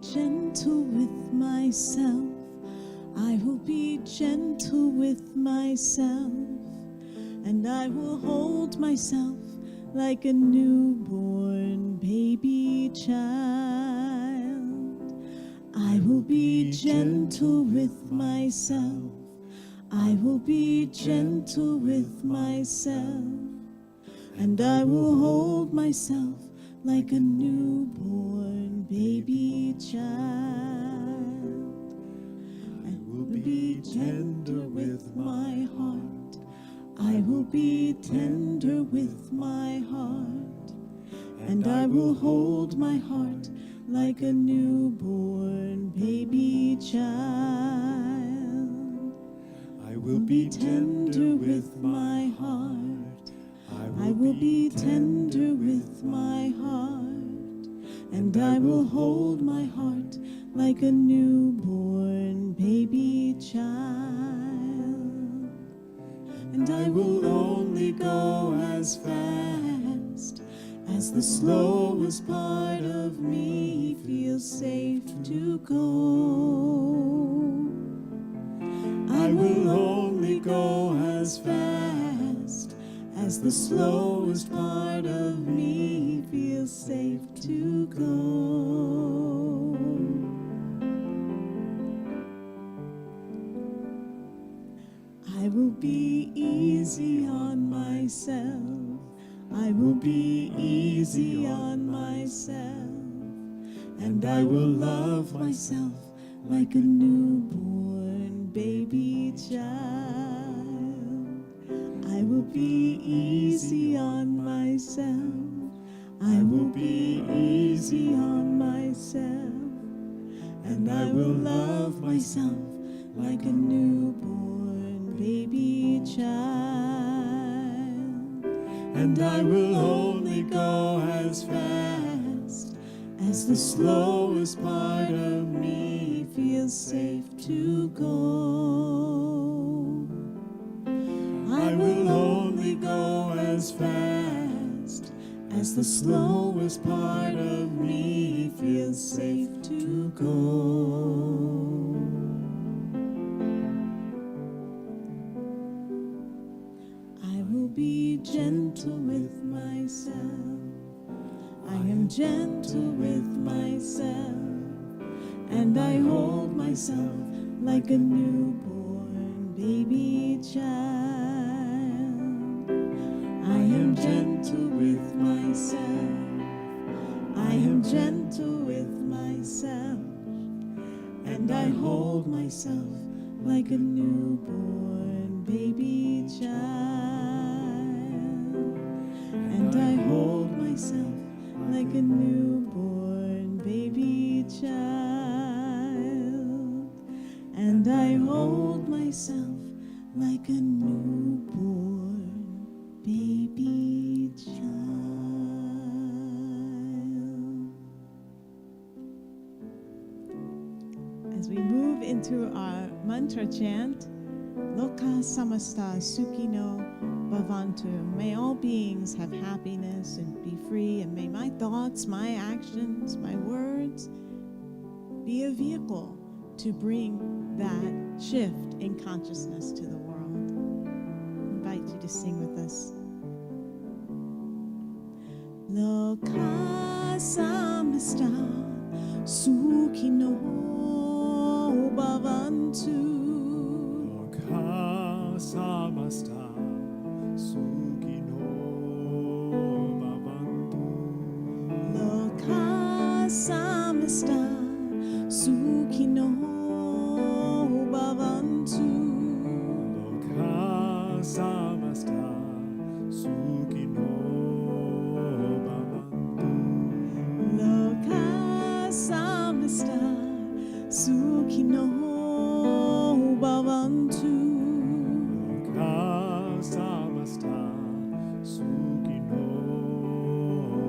gentle with myself. I will be gentle with myself. And I will hold myself like a newborn baby child. I will be gentle with myself. I will be gentle with myself. And I will hold myself like a newborn baby child. I will be tender with my heart. I will be tender with my heart. And I will hold my heart like a newborn baby child. I will be tender with my heart. I will be tender with my heart, and I will hold my heart like a newborn baby child. And I will only go as fast as the slowest part of me feels safe to go. I will only go as fast as the slowest part of me feels safe to go. I will be easy on myself. I will be easy on myself. And I will love myself like a newborn baby child. I will be easy on myself. I will be easy on myself. And I will love myself like a newborn baby child. And I will only go as fast as the slowest part of me feels safe to go. I will only go as fast as the slowest part of me feels safe to go. I will be gentle with myself. I am gentle with myself, and I hold myself like a newborn baby child. I am gentle with myself. I am gentle with myself, and I hold myself like a newborn baby child. And I hold myself like a newborn baby child. And I hold myself like a newborn baby child. As we move into our mantra chant, Loka Samasta Sukhino Bhavantu. May all beings have happiness and be free, and may my thoughts, my actions, my words be a vehicle to bring that shift in consciousness to the world. I invite you to sing with us. Loka Samasta Sukhino Bhavantu. Samasta Sukhino Bhavantu. Loka Samasta Sukhino Bhavantu. Loka Samasta Sukhino Bhavantu. Loka Samasta Sukhino Bhavantu. Samasta Sukhino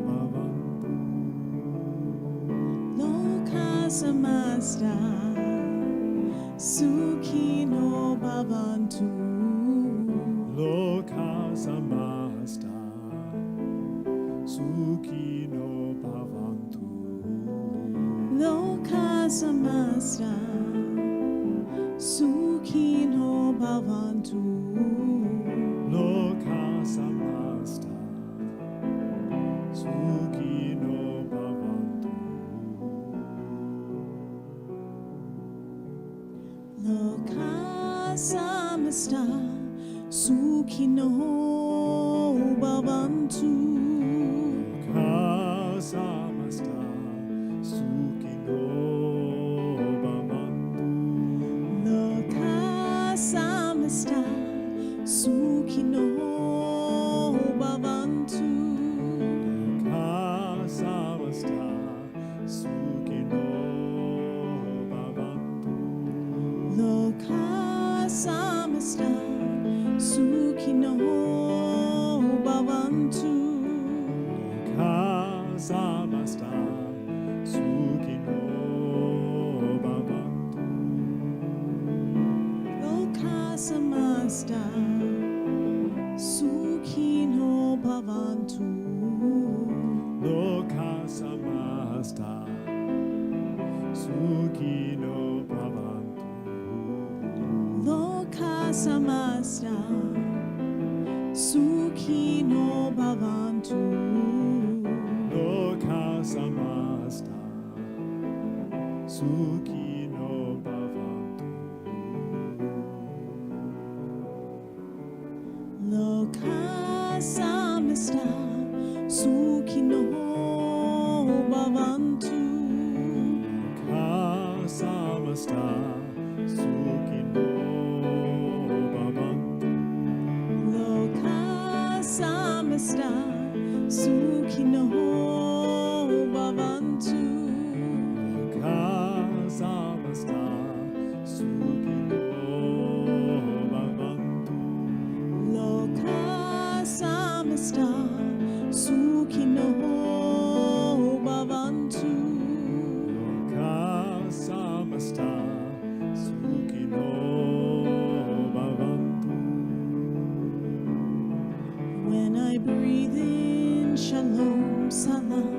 Bhavantu. Loka Samasta Sukhino Bhavantu. Loka Samasta Sukhino Bhavantu. Loka samasta sukhino bhavantu. Loka samasta sukhino bhavantu. Loka samasta sukhino bhavantu. Loka samasta sukhino bhavantu. Loka samasta sukhino bhavantu. Loka samasta sukhino bhavantu. Loka samasta sukhino bhavantu. Loka samasta sukhino bhavantu. Loka samasta sukhino bhavantu. Loka samasta sukhino bhavantu. Loka samasta sukhino bhavantu. Loka samasta sukhino bhavantu. Loka samasta sukhino bhavantu. Loka samasta sukhino bhavantu. Loka samasta sukhino bhavantu. Loka samasta sukhino bhavantu. Loka samasta sukhino bhavantu. Loka samasta sukhino bhavantu. When I breathe in, shalom, salam,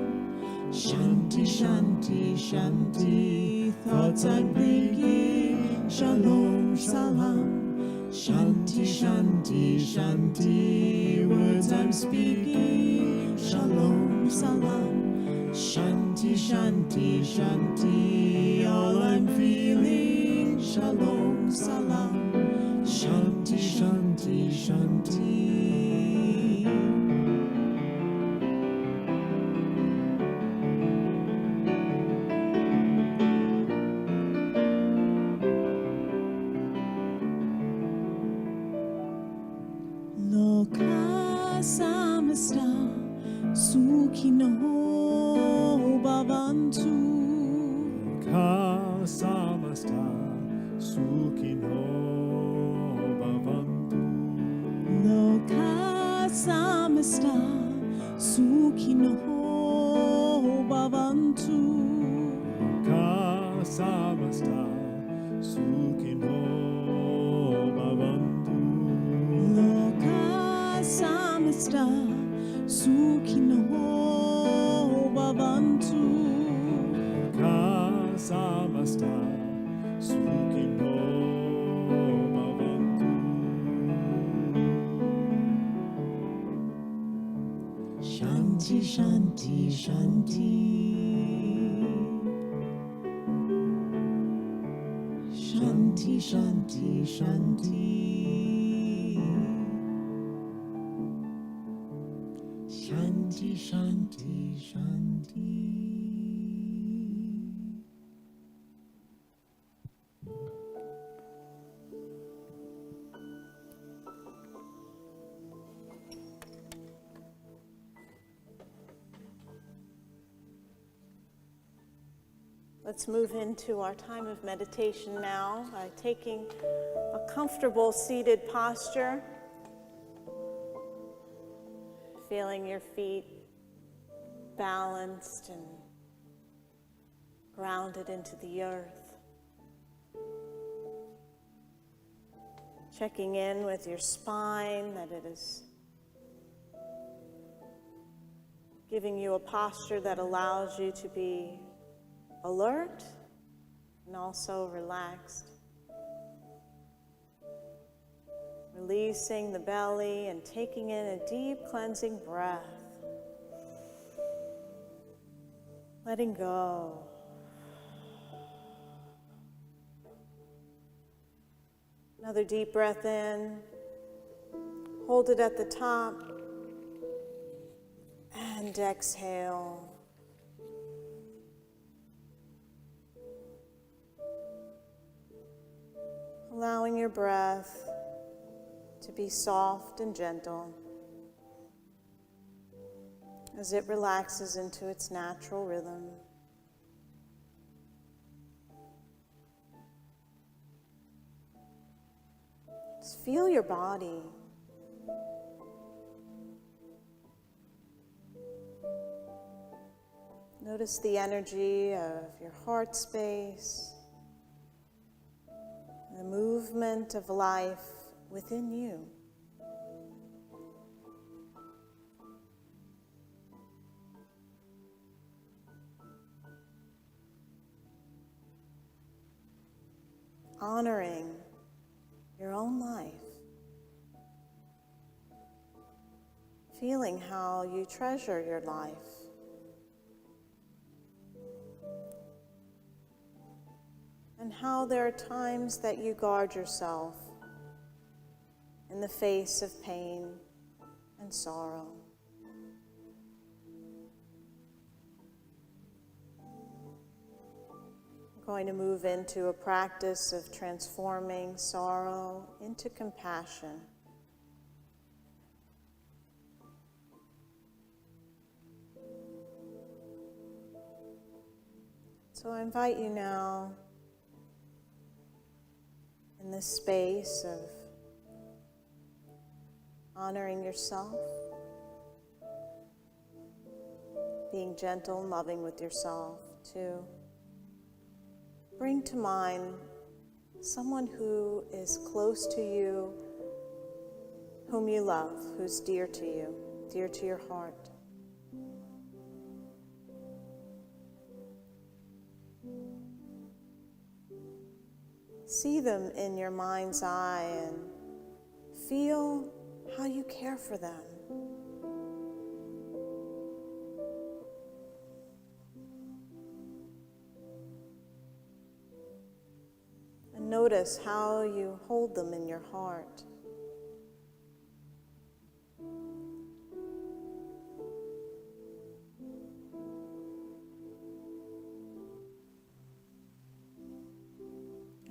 shanti, shanti, shanti. Thoughts I'm thinking, shalom, salam, shanti, shanti, shanti. Words I'm speaking, shalom, salam, shanti, shanti, shanti. All I'm feeling, shalom, salam, shanti, shanti, shanti. Loka samasta sukhino bhavantu. Loka samasta sukhino bhavantu. Loka samasta sukhino bhavantu. Loka samasta sukhino bhavantu. Loka samasta sukhino bhavantu. Loka samasta sukhino bhavantu. Shanti, shanti, shanti. Shanti, shanti, shanti. Shanti, shanti, shanti. Let's move into our time of meditation now by taking a comfortable seated posture, feeling your feet balanced and grounded into the earth. Checking in with your spine, that it is giving you a posture that allows you to be alert and also relaxed. Releasing the belly and taking in a deep cleansing breath. Letting go. Another deep breath in. Hold it at the top. And exhale. Allowing your breath to be soft and gentle as it relaxes into its natural rhythm. Just feel your body. Notice the energy of your heart space, the movement of life within you. Honoring your own life. Feeling how you treasure your life. And how there are times that you guard yourself in the face of pain and sorrow. I'm going to move into a practice of transforming sorrow into compassion. So I invite you now, in this space of honoring yourself, being gentle and loving with yourself, to bring to mind someone who is close to you, whom you love, who's dear to you, dear to your heart. See them in your mind's eye and feel how you care for them. And notice how you hold them in your heart.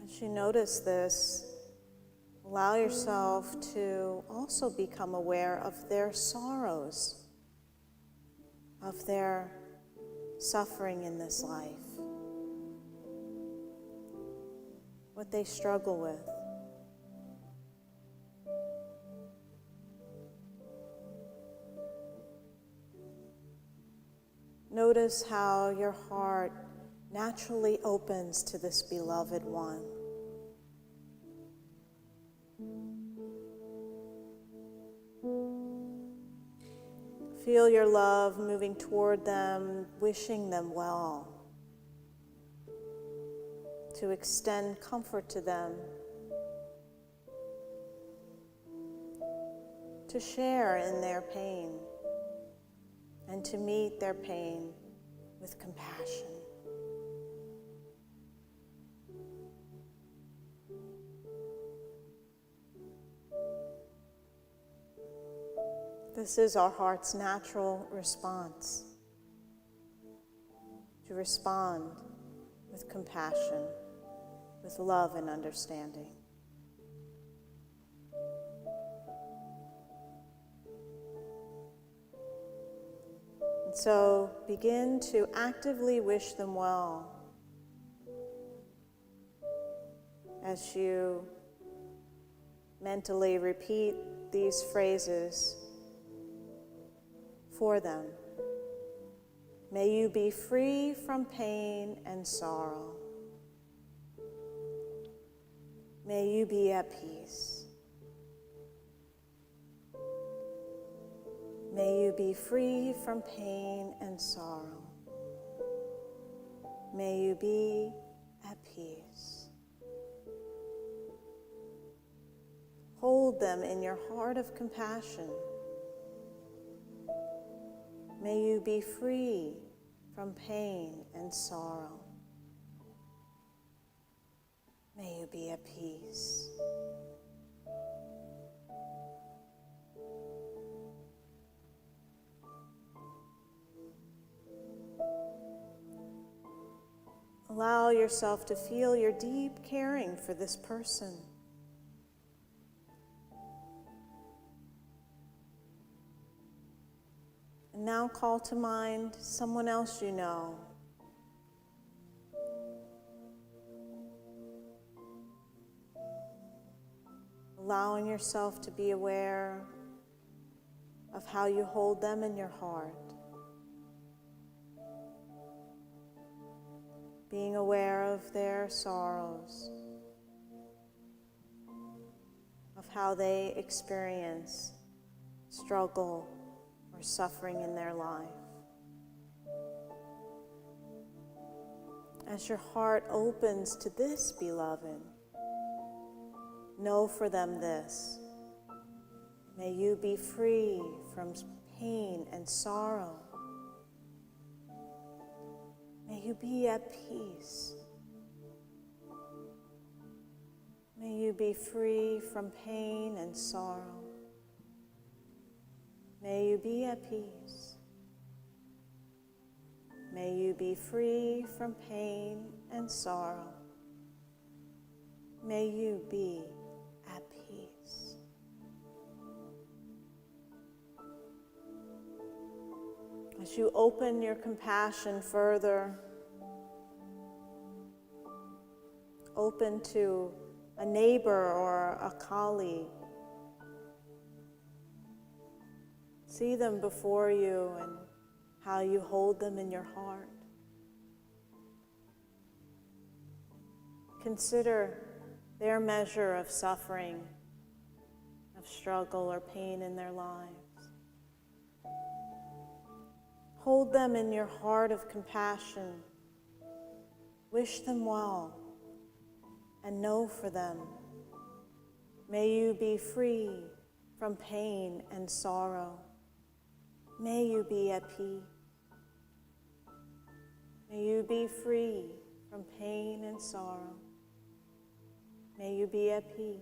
As you notice this, allow yourself to also become aware of their sorrows, of their suffering in this life, what they struggle with. Notice how your heart naturally opens to this beloved one. Feel your love moving toward them, wishing them well, to extend comfort to them, to share in their pain, and to meet their pain with compassion. This is our heart's natural response, to respond with compassion, with love and understanding. And so begin to actively wish them well as you mentally repeat these phrases for them. May you be free from pain and sorrow. May you be at peace. May you be free from pain and sorrow. May you be at peace. peace. Hold them in your heart of compassion. May you be free from pain and sorrow. May you be at peace. Allow yourself to feel your deep caring for this person. And now call to mind someone else you know. Allowing yourself to be aware of how you hold them in your heart. Being aware of their sorrows, of how they experience struggle or suffering in their life. As your heart opens to this, beloved, know for them this: may you be free from pain and sorrow. May you be at peace. May you be free from pain and sorrow. May you be at peace. May you be free from pain and sorrow. May you be at peace. As you open your compassion further, open to a neighbor or a colleague. See them before you and how you hold them in your heart. Consider their measure of suffering, of struggle or pain in their lives. Hold them in your heart of compassion. Wish them well and know for them. May you be free from pain and sorrow. May you be at peace. May you be free from pain and sorrow. May you be at peace.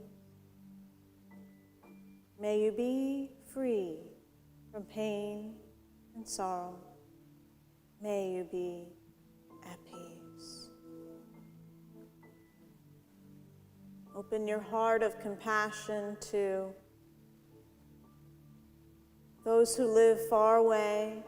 May you be free from pain and sorrow. May you be at peace. Open your heart of compassion to those who live far away.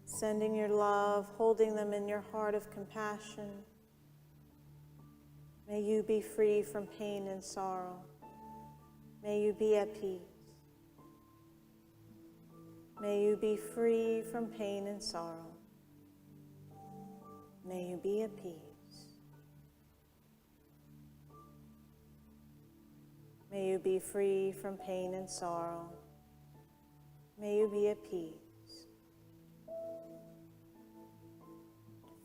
Sending your love, holding them in your heart of compassion. May you be free from pain and sorrow. May you be at peace. May you be free from pain and sorrow. May you be at peace. May you be free from pain and sorrow. May you be at peace.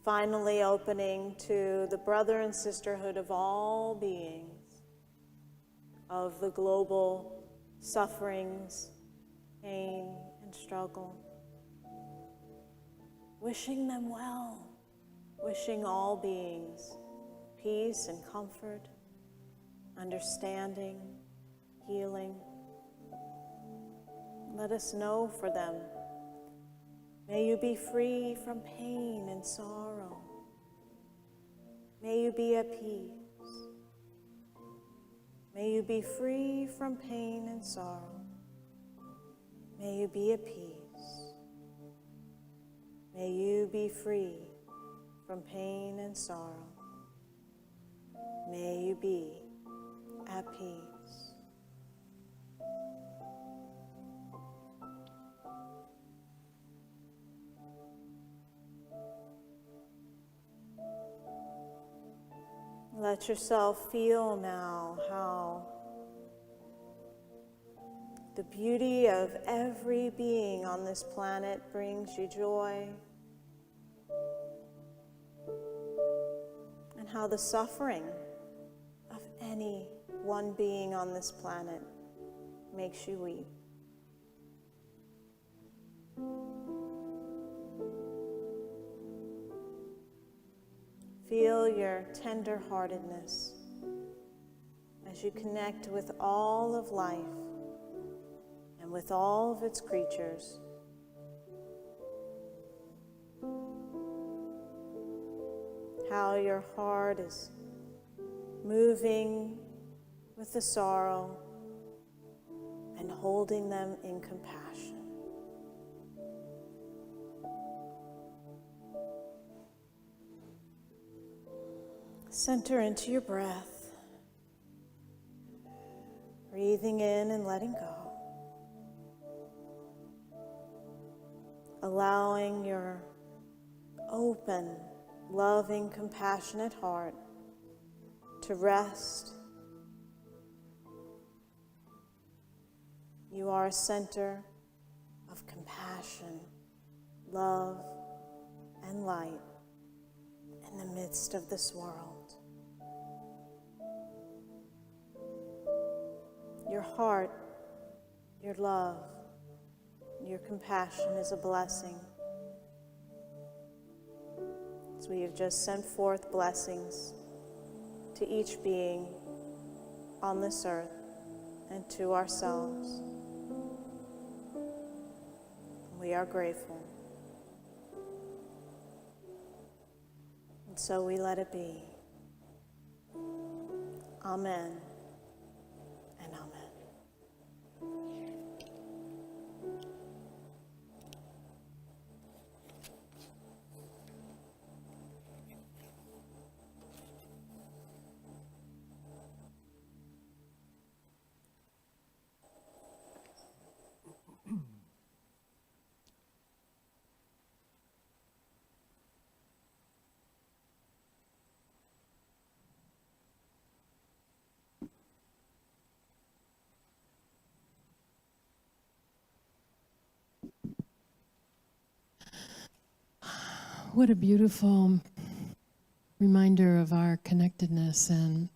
Finally opening to the brother and sisterhood of all beings, of the global sufferings, pain, and struggle. Wishing them well, wishing all beings peace and comfort, understanding, healing. Let us know for them. May you be free from pain and sorrow. May you be at peace. May you be free from pain and sorrow. May you be at peace. May you be free from pain and sorrow. May you be at peace. Let yourself feel now how the beauty of every being on this planet brings you joy, and how the suffering of any one being on this planet makes you weep. Feel your tender-heartedness as you connect with all of life and with all of its creatures. How your heart is moving with the sorrow and holding them in compassion. Center into your breath, breathing in and letting go, allowing your open, loving, compassionate heart to rest. You are a center of compassion, love, and light in the midst of this world. Your heart, your love, your compassion is a blessing. As we have just sent forth blessings to each being on this earth and to ourselves. We are grateful. And so we let it be. Amen and amen. What a beautiful reminder of our connectedness and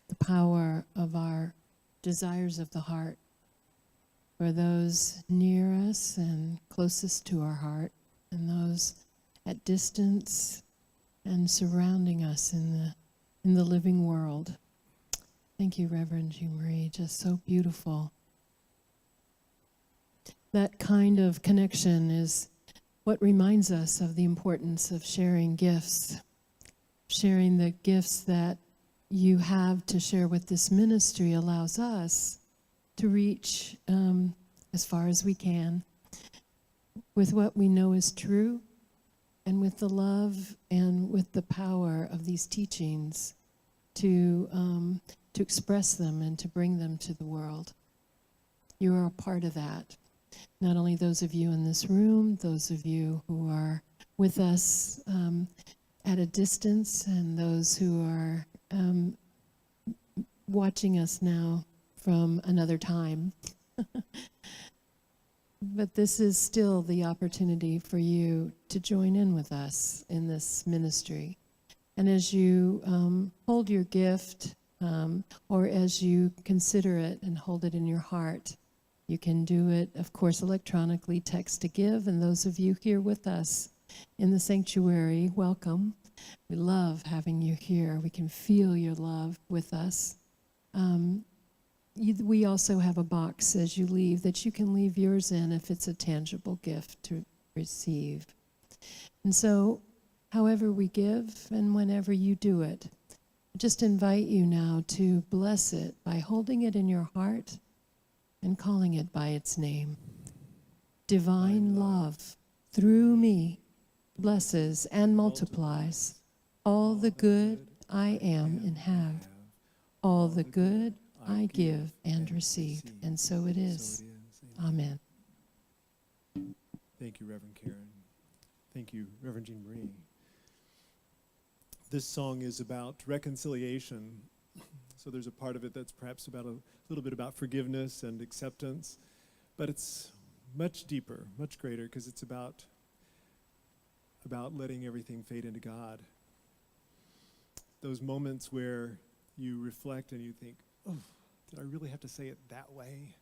the power of our desires of the heart for those near us and closest to our heart, and those at distance and surrounding us in the living world. Thank you, Reverend Jeanmarie. Just so beautiful. That kind of connection is what reminds us of the importance of sharing gifts, sharing the gifts that you have to share with this ministry allows us to reach as far as we can with what we know is true and with the love and with the power of these teachings to express them and to bring them to the world. You are a part of that. Not only those of you in this room, those of you who are with us at a distance, and those who are watching us now from another time. But this is still the opportunity for you to join in with us in this ministry. And as you hold your gift, or as you consider it and hold it in your heart, you can do it, of course, electronically, text to give. And those of you here with us in the sanctuary, welcome. We love having you here. We can feel your love with us. We also have a box as you leave that you can leave yours in if it's a tangible gift to receive. And so, however we give and whenever you do it, I just invite you now to bless it by holding it in your heart and calling it by its name. Divine love, through me, blesses and multiplies all the good I am and have, all the good I give and receive. And so it is. Amen. Thank you, Reverend Karen. Thank you, Reverend Jeanmarie. This song is about reconciliation. So there's a part of it that's perhaps about a little bit about forgiveness and acceptance. But it's much deeper, much greater, because it's about letting everything fade into God. Those moments where you reflect and you think, oh, did I really have to say it that way?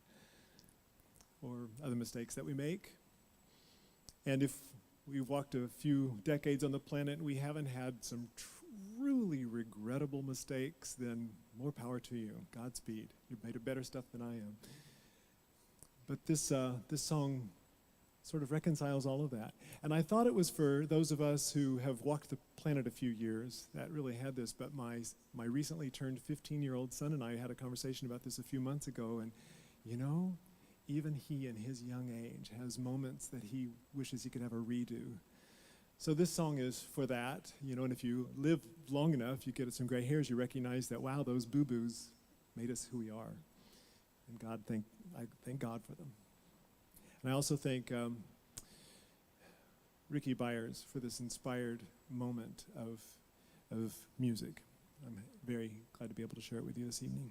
Or other mistakes that we make. And if we've walked a few decades on the planet and we haven't had some truly regrettable mistakes, then more power to you. Godspeed. You've made better stuff than I am. But this song sort of reconciles all of that. And I thought it was for those of us who have walked the planet a few years that really had this, but my recently turned 15-year-old son and I had a conversation about this a few months ago, and you know, even he in his young age has moments that he wishes he could have a redo. So this song is for that, you know, and if you live long enough, you get some gray hairs, you recognize that, wow, those boo-boos made us who we are. And I thank God for them. And I also thank Ricky Byers for this inspired moment of music. I'm very glad to be able to share it with you this evening.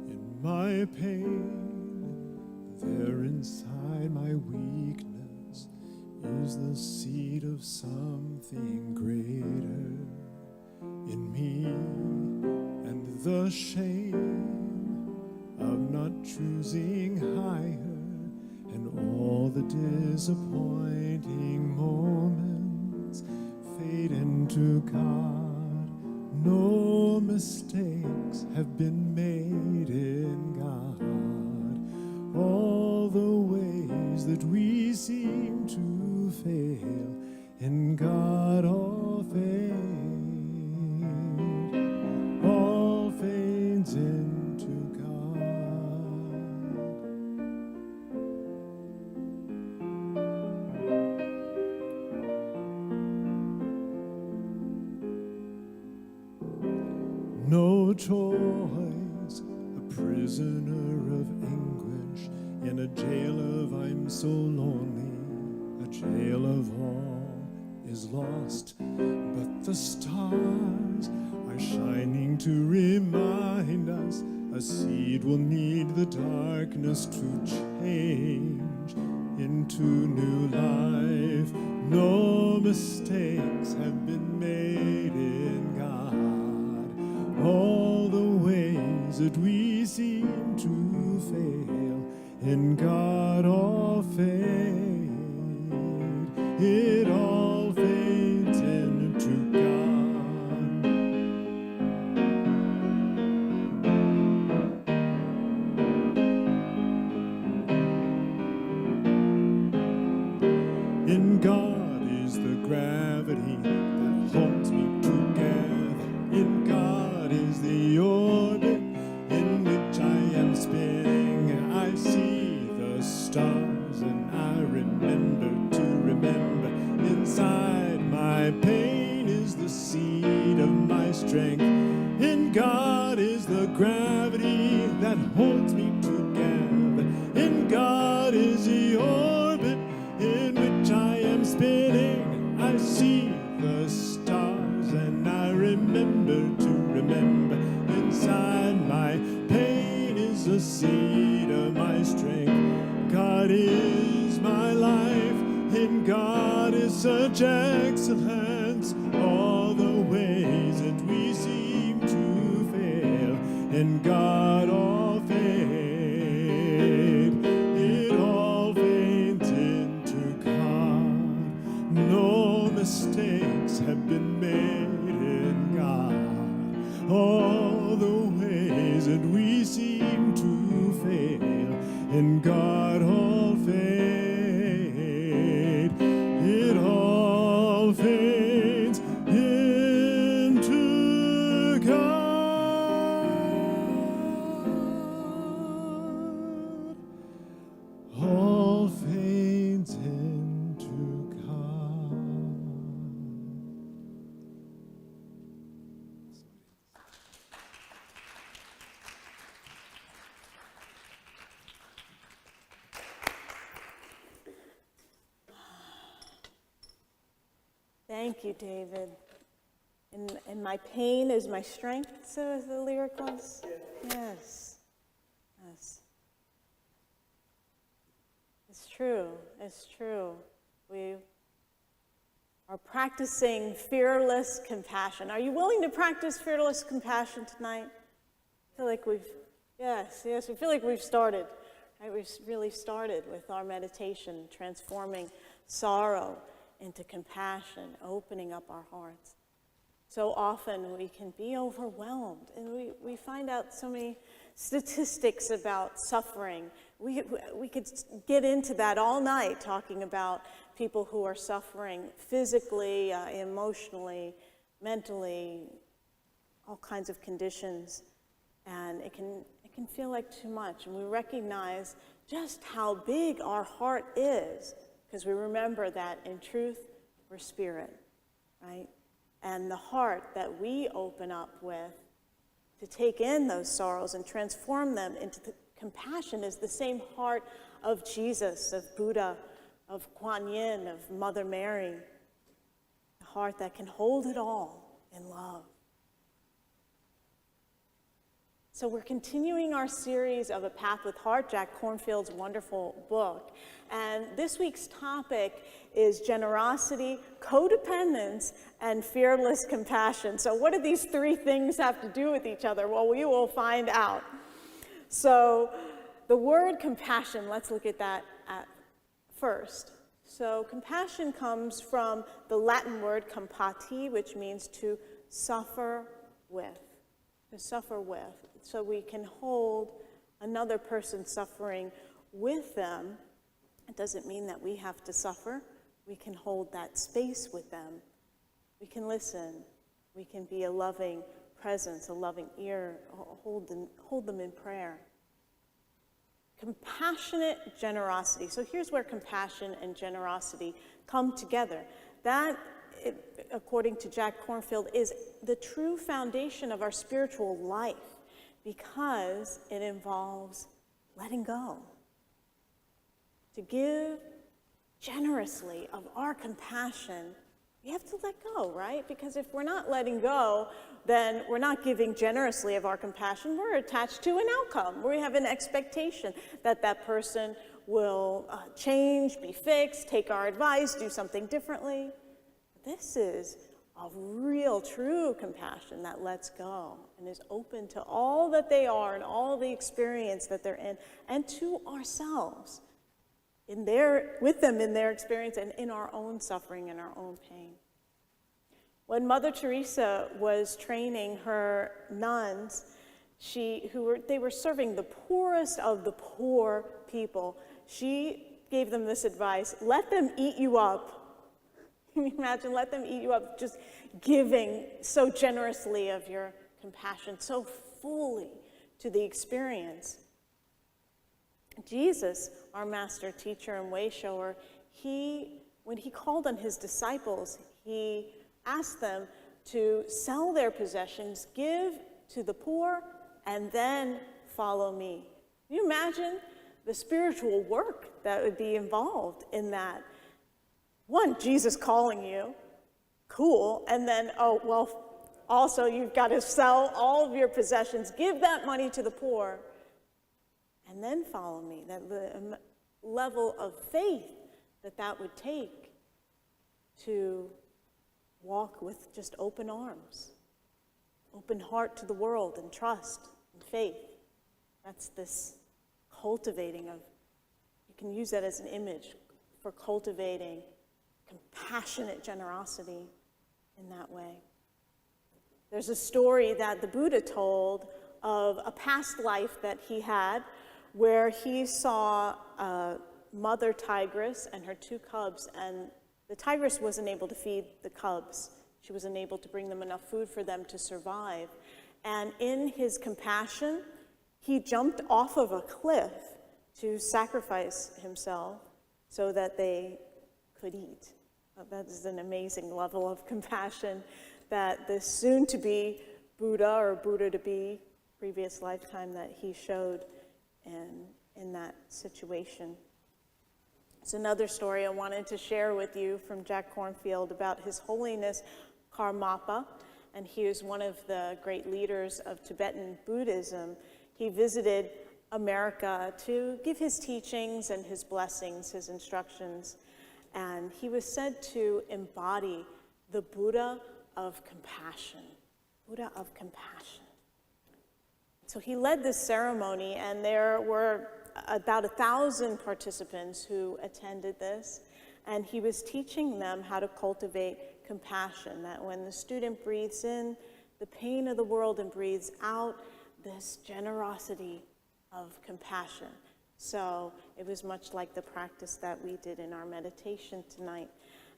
In my pain, there inside my weakness, is the seed of something greater in me, and the shame of not choosing higher, and all the disappointing moments fade into God. No mistakes have been made in God. All the ways that we seem to fail, in God all fade fades into God. No choice, a prisoner of anguish, in a jail of I'm so lonely, a jail of all is lost, but the stars are shining to remind us a seed will need the darkness to change into new life. No mistakes have been made in God. All the ways that we seem to fail, in God all fade. It all fades into God. In God is the gravity that holds me together. In God is the orbit in which I am spinning. I see the stars and I remember to remember. Inside my pain is the seed of my strength. In God is the gravity that holds me together. In God is the orbit in which I am spinning. I see the stars and I remember to remember. Inside my pain is the seed of my strength. God is my life. In God is such excellence. All the ways that we seem to fail, in God all fade. It all fades into God. No mistakes have been made in God. All the ways that we seem to fail, in God all fade. It all fades into God. All fades into God. Thank you, David. And my pain is my strength, so the lyric was? Yes. Yes. It's true. It's true. We are practicing fearless compassion. Are you willing to practice fearless compassion tonight? I feel like yes, we feel like we've started. Right? We've really started with our meditation, transforming sorrow into compassion, opening up our hearts. So often we can be overwhelmed, and we find out so many statistics about suffering. We could get into that all night, talking about people who are suffering physically, emotionally, mentally, all kinds of conditions, and it can feel like too much. And we recognize just how big our heart is, because we remember that in truth, we're spirit, right? And the heart that we open up with to take in those sorrows and transform them into compassion is the same heart of Jesus, of Buddha, of Kuan Yin, of Mother Mary, a heart that can hold it all in love. So we're continuing our series of A Path with Heart, Jack Kornfield's wonderful book. And this week's topic is generosity, codependence, and fearless compassion. So what do these three things have to do with each other? Well, we will find out. So the word compassion, let's look at that first. So compassion comes from the Latin word compati, which means to suffer with. To suffer with. So we can hold another person suffering with them. It doesn't mean that we have to suffer. We can hold that space with them. We can listen. We can be a loving presence, a loving ear, hold them in prayer. Compassionate generosity. So here's where compassion and generosity come together. That, according to Jack Kornfield, is the true foundation of our spiritual life, because it involves letting go. To give generously of our compassion, we have to let go, right? Because if we're not letting go, then we're not giving generously of our compassion. We're attached to an outcome. We have an expectation that that person will change, be fixed, take our advice, do something differently. This is a real, true compassion that lets go and is open to all that they are and all the experience that they're in, and to ourselves, with them in their experience and in our own suffering and our own pain. When Mother Teresa was training her nuns, they were serving the poorest of the poor people. She gave them this advice: let them eat you up. Can you imagine? Let them eat you up, just giving so generously of your compassion, so fully to the experience. Jesus, our master teacher and way shower, when he called on his disciples, he asked them to sell their possessions, give to the poor, and then follow me. Can you imagine the spiritual work that would be involved in that? One, Jesus calling you, cool, and then, also you've got to sell all of your possessions, give that money to the poor, and then follow me. That the level of faith that would take to walk with just open arms, open heart to the world, and trust and faith. That's this cultivating of, you can use that as an image for cultivating compassionate generosity in that way. There's a story that the Buddha told of a past life that he had, where he saw a mother tigress and her two cubs, and the tigress wasn't able to feed the cubs. She wasn't able to bring them enough food for them to survive. And in his compassion, he jumped off of a cliff to sacrifice himself so that they could eat. That is an amazing level of compassion that this soon-to-be Buddha, or Buddha-to-be, previous lifetime, that he showed in that situation. It's another story I wanted to share with you from Jack Kornfield about His Holiness Karmapa, and he was one of the great leaders of Tibetan Buddhism. He visited America to give his teachings and his blessings, his instructions, and he was said to embody the Buddha of compassion. Buddha of compassion. So he led this ceremony, and there were about 1,000 participants who attended this, and he was teaching them how to cultivate compassion, that when the student breathes in the pain of the world and breathes out this generosity of compassion. So it was much like the practice that we did in our meditation tonight.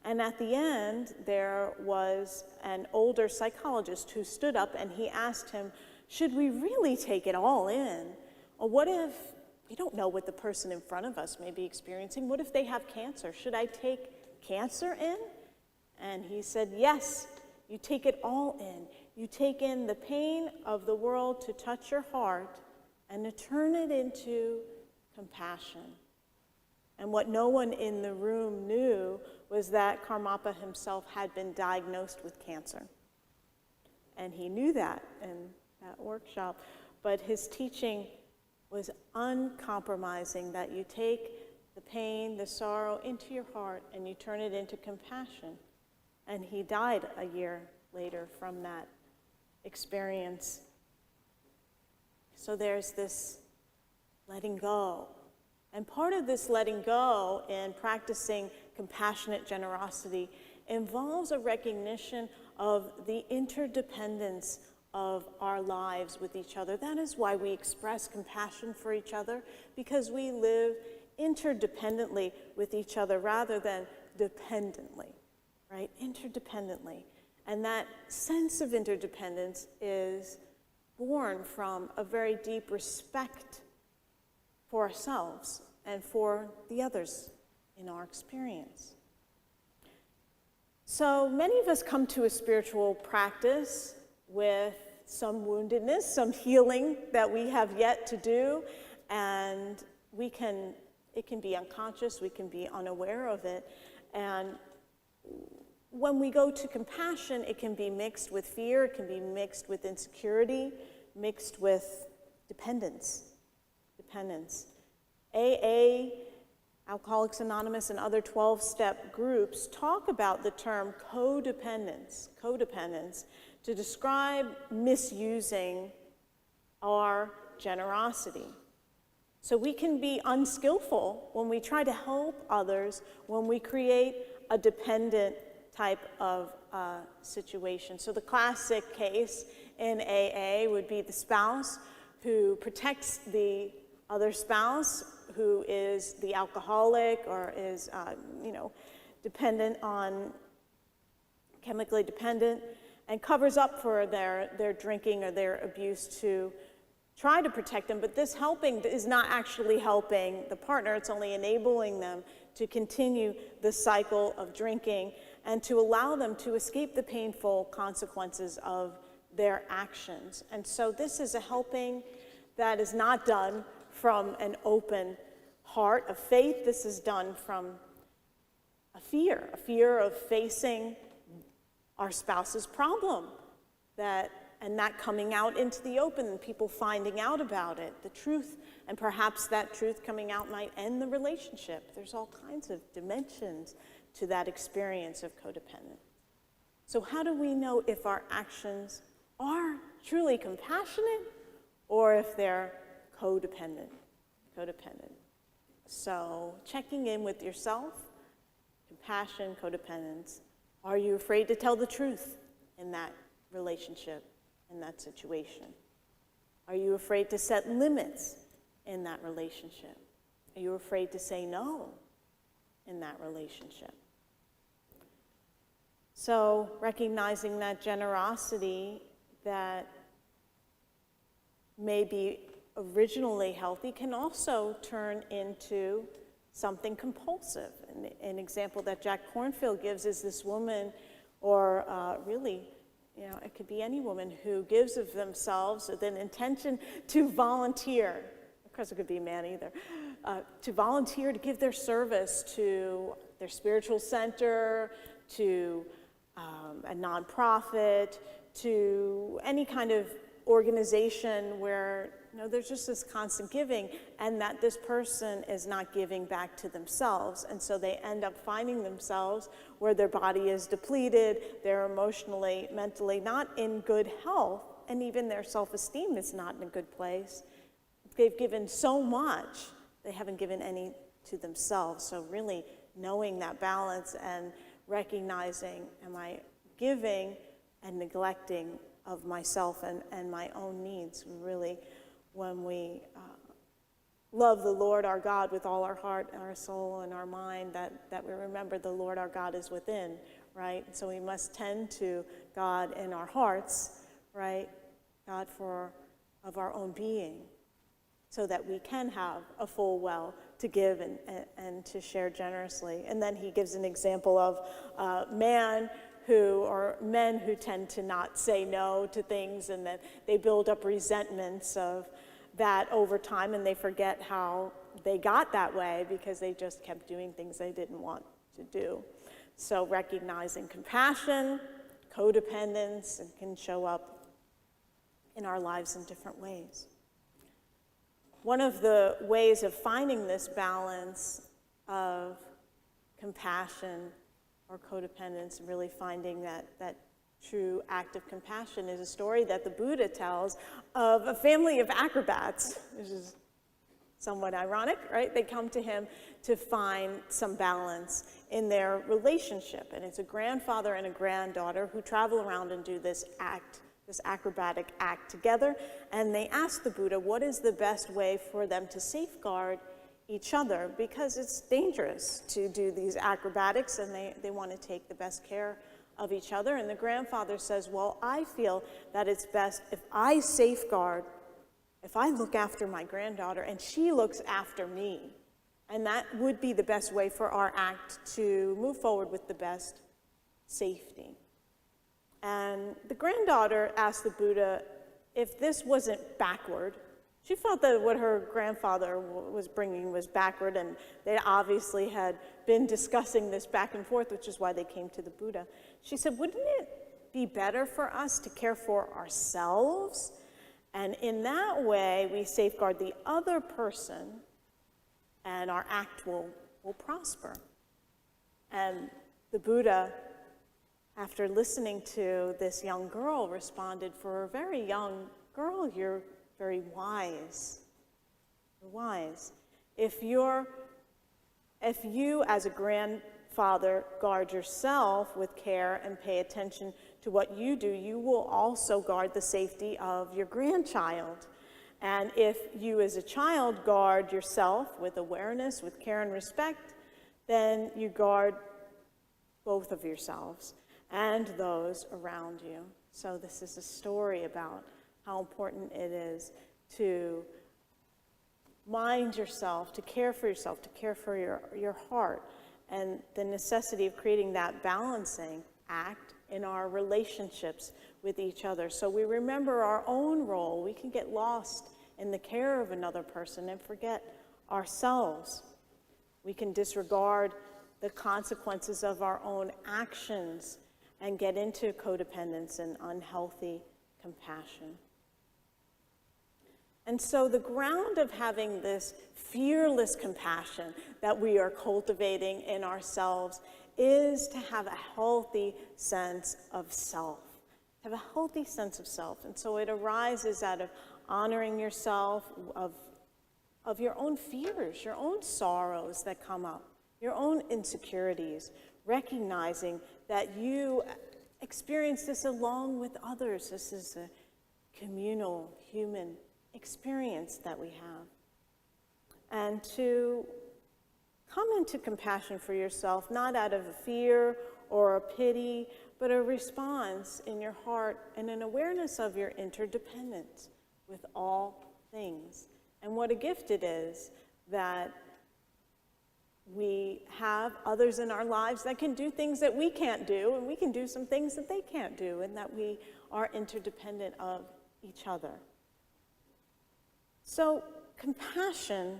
And at the end, there was an older psychologist who stood up and he asked him, should we really take it all in? Or what if we don't know what the person in front of us may be experiencing? What if they have cancer? Should I take cancer in? And he said, yes, you take it all in. You take in the pain of the world to touch your heart and to turn it into compassion. And what no one in the room knew was that Karmapa himself had been diagnosed with cancer. And he knew that in that workshop. But his teaching was uncompromising, that you take the pain, the sorrow into your heart and you turn it into compassion. And he died a year later from that experience. So there's this letting go. And part of this letting go in practicing compassionate generosity involves a recognition of the interdependence of our lives with each other. That is why we express compassion for each other, because we live interdependently with each other rather than dependently, right? Interdependently. And that sense of interdependence is born from a very deep respect for ourselves and for the others in our experience. So many of us come to a spiritual practice with some woundedness, some healing that we have yet to do, and it can be unconscious, we can be unaware of it. And when we go to compassion, it can be mixed with fear, it can be mixed with insecurity, mixed with dependence. AA, Alcoholics Anonymous, and other 12-step groups talk about the term codependence to describe misusing our generosity. So we can be unskillful when we try to help others, when we create a dependent type of situation. So the classic case in AA would be the spouse who protects the other spouse who is the alcoholic or is, chemically dependent, and covers up for their drinking or their abuse to try to protect them. But this helping is not actually helping the partner. It's only enabling them to continue the cycle of drinking and to allow them to escape the painful consequences of their actions. And so this is a helping that is not done from an open heart of faith. This is done from a fear of facing our spouse's problem, and that coming out into the open and people finding out about it, the truth, and perhaps that truth coming out might end the relationship. There's all kinds of dimensions to that experience of codependence. So how do we know if our actions are truly compassionate or if they're codependent? So checking in with yourself, compassion, codependence. Are you afraid to tell the truth in that relationship, in that situation? Are you afraid to set limits in that relationship? Are you afraid to say no in that relationship? So recognizing that generosity that may be originally healthy can also turn into something compulsive. And an example that Jack Kornfield gives is this woman, or it could be any woman who gives of themselves with an intention to volunteer. course, it could be a man either, to volunteer to give their service to their spiritual center, to a nonprofit, to any kind of organization where there's just this constant giving, and that this person is not giving back to themselves. And so they end up finding themselves where their body is depleted, they're emotionally, mentally not in good health, and even their self-esteem is not in a good place. They've given so much, they haven't given any to themselves. So really knowing that balance and recognizing, am I giving and neglecting of myself and my own needs? Really, when we love the Lord our God with all our heart, our soul, and our mind, that we remember the Lord our God is within, right? So we must tend to God in our hearts, right? God of our own being, so that we can have a full well to give and to share generously. And then he gives an example of men who tend to not say no to things, and that they build up resentments of that over time, and they forget how they got that way because they just kept doing things they didn't want to do. So recognizing compassion, codependence, and can show up in our lives in different ways. One of the ways of finding this balance of compassion or codependence, and really finding that true act of compassion, is a story that the Buddha tells of a family of acrobats, which is somewhat ironic, right? They come to him to find some balance in their relationship. And it's a grandfather and a granddaughter who travel around and do this acrobatic act together. And they ask the Buddha, what is the best way for them to safeguard each other? Because it's dangerous to do these acrobatics, and they want to take the best care of each other. And the grandfather says, well, I feel that it's best if I safeguard, if I look after my granddaughter and she looks after me. And that would be the best way for our act to move forward with the best safety. And the granddaughter asked the Buddha if this wasn't backward. She felt that what her grandfather was bringing was backward, and they obviously had been discussing this back and forth, which is why they came to the Buddha. She said, wouldn't it be better for us to care for ourselves? And in that way, we safeguard the other person, and our act will prosper. And the Buddha, after listening to this young girl, responded, for a very young girl, you're very wise. You're wise. If you as a grandfather guard yourself with care and pay attention to what you do, you will also guard the safety of your grandchild. And if you as a child guard yourself with awareness, with care and respect, then you guard both of yourselves and those around you. So this is a story about how important it is to mind yourself, to care for yourself, to care for your heart, and the necessity of creating that balancing act in our relationships with each other. So we remember our own role. We can get lost in the care of another person and forget ourselves. We can disregard the consequences of our own actions and get into codependence and unhealthy compassion. And so the ground of having this fearless compassion that we are cultivating in ourselves is to have a healthy sense of self. Have a healthy sense of self. And so it arises out of honoring yourself, of your own fears, your own sorrows that come up, your own insecurities, recognizing that you experience this along with others. This is a communal, human experience that we have. And to come into compassion for yourself, not out of a fear or a pity, but a response in your heart and an awareness of your interdependence with all things. And what a gift it is that we have others in our lives that can do things that we can't do, and we can do some things that they can't do, and that we are interdependent of each other. So compassion,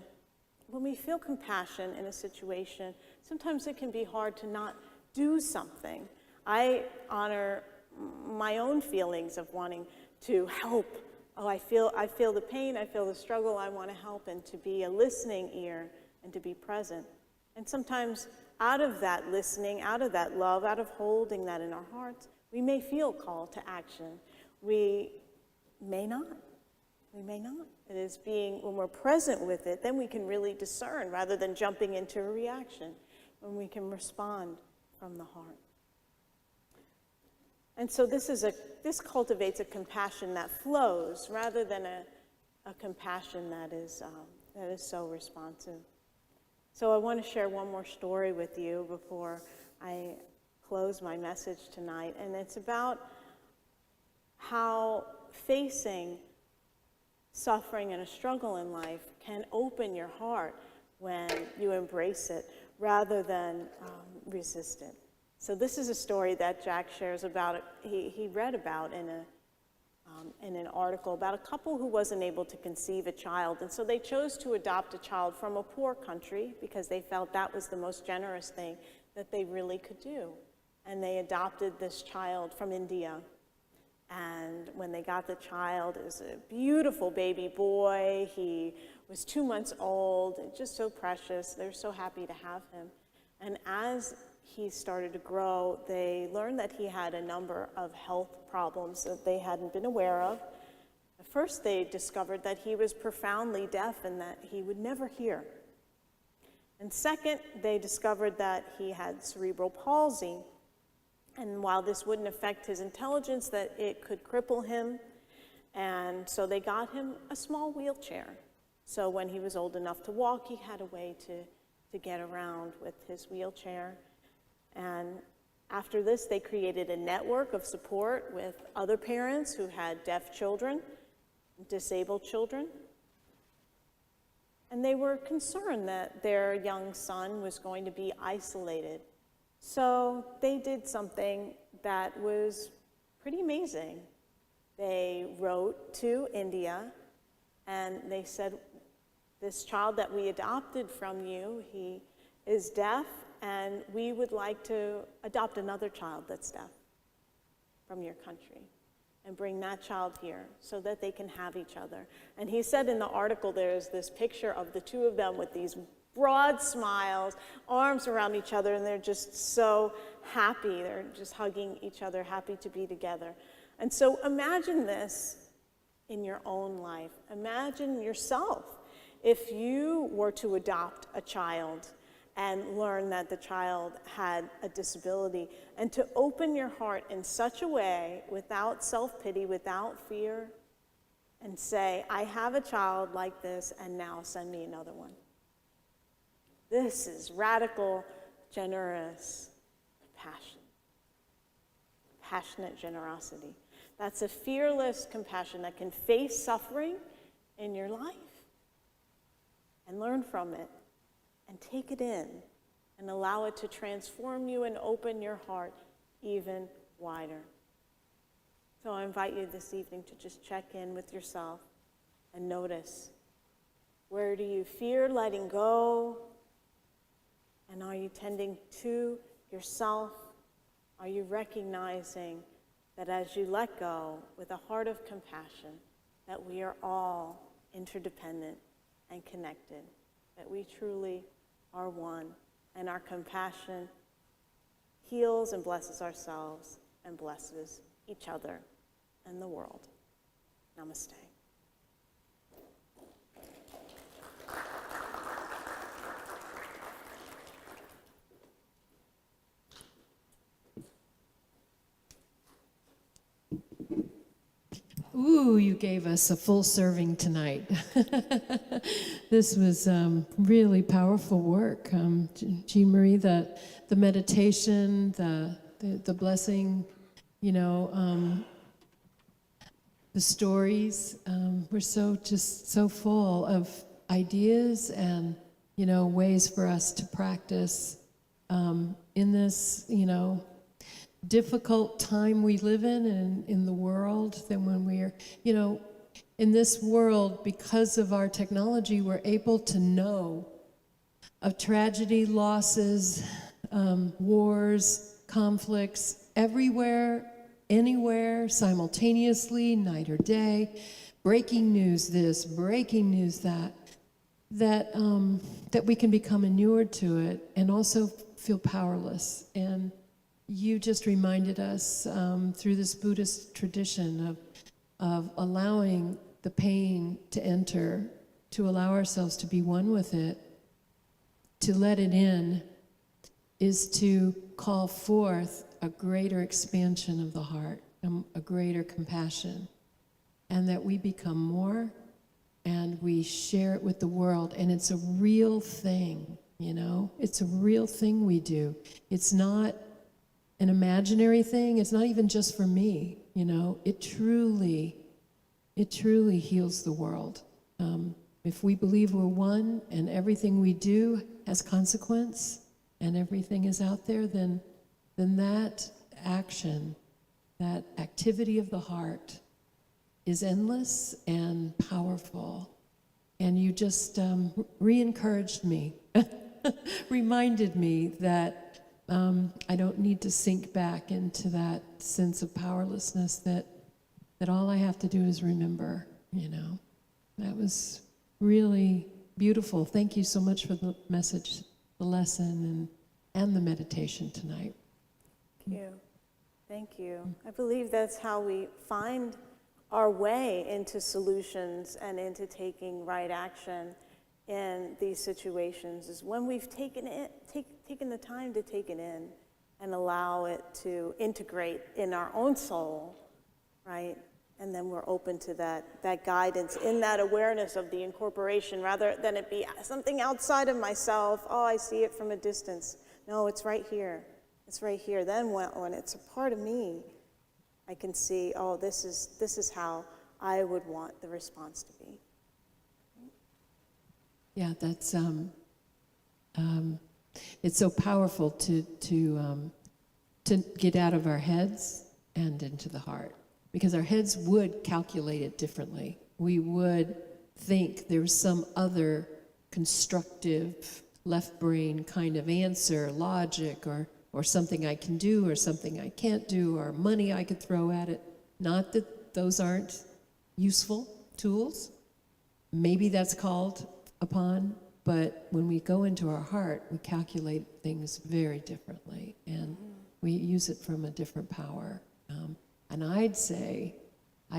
when we feel compassion in a situation, sometimes it can be hard to not do something. I honor my own feelings of wanting to help. Oh, I feel the pain, I feel the struggle, I want to help, and to be a listening ear and to be present. And sometimes out of that listening, out of that love, out of holding that in our hearts, we may feel called to action. We may not. We may not. It is being, when we're present with it, then we can really discern rather than jumping into a reaction, when we can respond from the heart. And so this cultivates a compassion that flows rather than a compassion that is so responsive. So I want to share one more story with you before I close my message tonight, and it's about how facing suffering and a struggle in life can open your heart when you embrace it rather than resist it. So this is a story that Jack shares about. He read about in an article about a couple who wasn't able to conceive a child, and so they chose to adopt a child from a poor country because they felt that was the most generous thing that they really could do. And they adopted this child from India. And when they got the child, it was a beautiful baby boy. He was 2 months old, just so precious. They were so happy to have him. And as he started to grow, they learned that he had a number of health problems that they hadn't been aware of. At first, they discovered that he was profoundly deaf and that he would never hear. And second, they discovered that he had cerebral palsy. And while this wouldn't affect his intelligence, that it could cripple him. And so they got him a small wheelchair. So when he was old enough to walk, he had a way to get around with his wheelchair. And after this, they created a network of support with other parents who had deaf children, disabled children. And they were concerned that their young son was going to be isolated. So they did something that was pretty amazing. They wrote to India and they said, this child that we adopted from you, he is deaf, and we would like to adopt another child that's deaf from your country and bring that child here so that they can have each other. And he said in the article there's this picture of the two of them with these broad smiles, arms around each other, and they're just so happy. They're just hugging each other, happy to be together. And so imagine this in your own life. Imagine yourself if you were to adopt a child and learn that the child had a disability, and to open your heart in such a way, without self-pity, without fear, and say, I have a child like this, and now send me another one. This is radical, generous compassion. Passionate generosity. That's a fearless compassion that can face suffering in your life and learn from it and take it in and allow it to transform you and open your heart even wider. So I invite you this evening to just check in with yourself and notice, where do you fear letting go? And are you tending to yourself? Are you recognizing that as you let go with a heart of compassion, that we are all interdependent and connected, that we truly are one, and our compassion heals and blesses ourselves and blesses each other and the world. Namaste. Ooh, you gave us a full serving tonight. This was really powerful work. Jeanmarie, the meditation, the blessing, the stories were so full of ideas and, ways for us to practice in this, difficult time we live in and in the world, than when we're, in this world, because of our technology, we're able to know of tragedy, losses, wars, conflicts, everywhere, anywhere, simultaneously, night or day, breaking news this, breaking news that, that we can become inured to it and also feel powerless. And you just reminded us through this Buddhist tradition of allowing the pain to enter, to allow ourselves to be one with it, to let it in, is to call forth a greater expansion of the heart, a greater compassion, and that we become more and we share it with the world. And it's a real thing, you know? It's a real thing we do. It's not an imaginary thing. It's not even just for me, you know? It truly heals the world. If we believe we're one and everything we do has consequence and everything is out there, then that action, that activity of the heart is endless and powerful. And you just re-encouraged me, reminded me that I don't need to sink back into that sense of powerlessness, that all I have to do is remember, you know. That was really beautiful. Thank you so much for the message, the lesson, and the meditation tonight. Thank you. Thank you. I believe that's how we find our way into solutions and into taking right action in these situations, is when we've taken the time to take it in and allow it to integrate in our own soul, right? And then we're open to that guidance in that awareness of the incorporation, rather than it be something outside of myself. Oh, I see it from a distance. No, it's right here. It's right here. Then when it's a part of me, I can see, oh, this is how I would want the response to be. Yeah, that's it's so powerful to get out of our heads and into the heart, because our heads would calculate it differently. We would think there was some other constructive left brain kind of answer, logic, or something I can do, or something I can't do, or money I could throw at it. Not that those aren't useful tools. Maybe that's called upon, but when we go into our heart, we calculate things very differently, and we use it from a different power. And I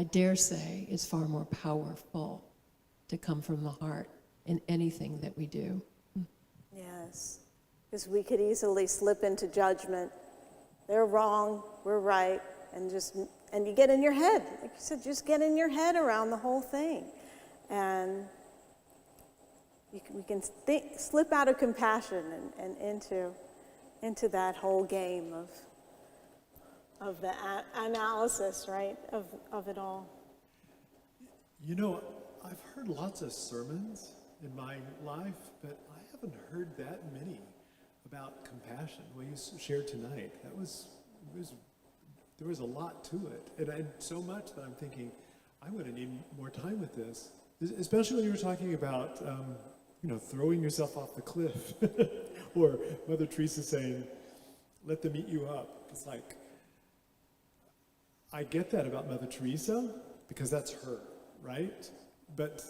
dare say, it's far more powerful to come from the heart in anything that we do. Yes, because we could easily slip into judgment. They're wrong, we're right, and you get in your head. Like you said, just get in your head around the whole thing. And we can slip out of compassion and into that whole game of the analysis, right, of it all. You know, I've heard lots of sermons in my life, but I haven't heard that many about compassion. What you shared tonight, there was a lot to it, and so much that I'm thinking, I'm going to need more time with this. Especially when you were talking about, throwing yourself off the cliff, or Mother Teresa saying, "Let them eat you up." It's like, I get that about Mother Teresa because that's her, right? But